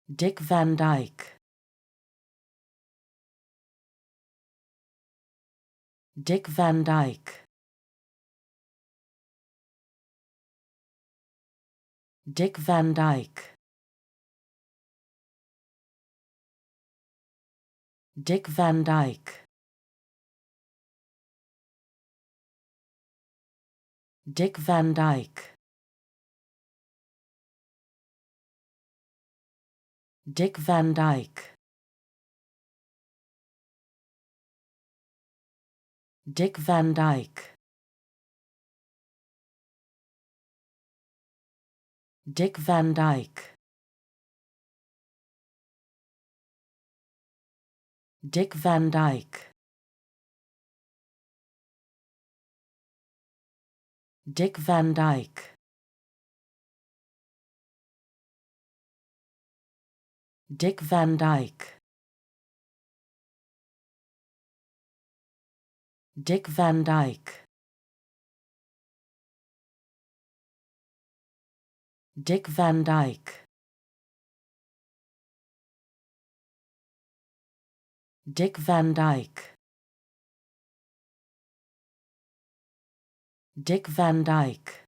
Dick Van Dyke. Dick Van Dyke. Dick Van Dyke. Dick Van Dyke. Dick Van Dyke. Dick Van Dyke. Dick Van Dyke. Dick Van Dyke. Dick Van Dyke. Dick Van Dyke. Dick Van Dyke. Dick Van Dyke. Dick Van Dyke. Dick Van Dyke. Dick Van Dyke.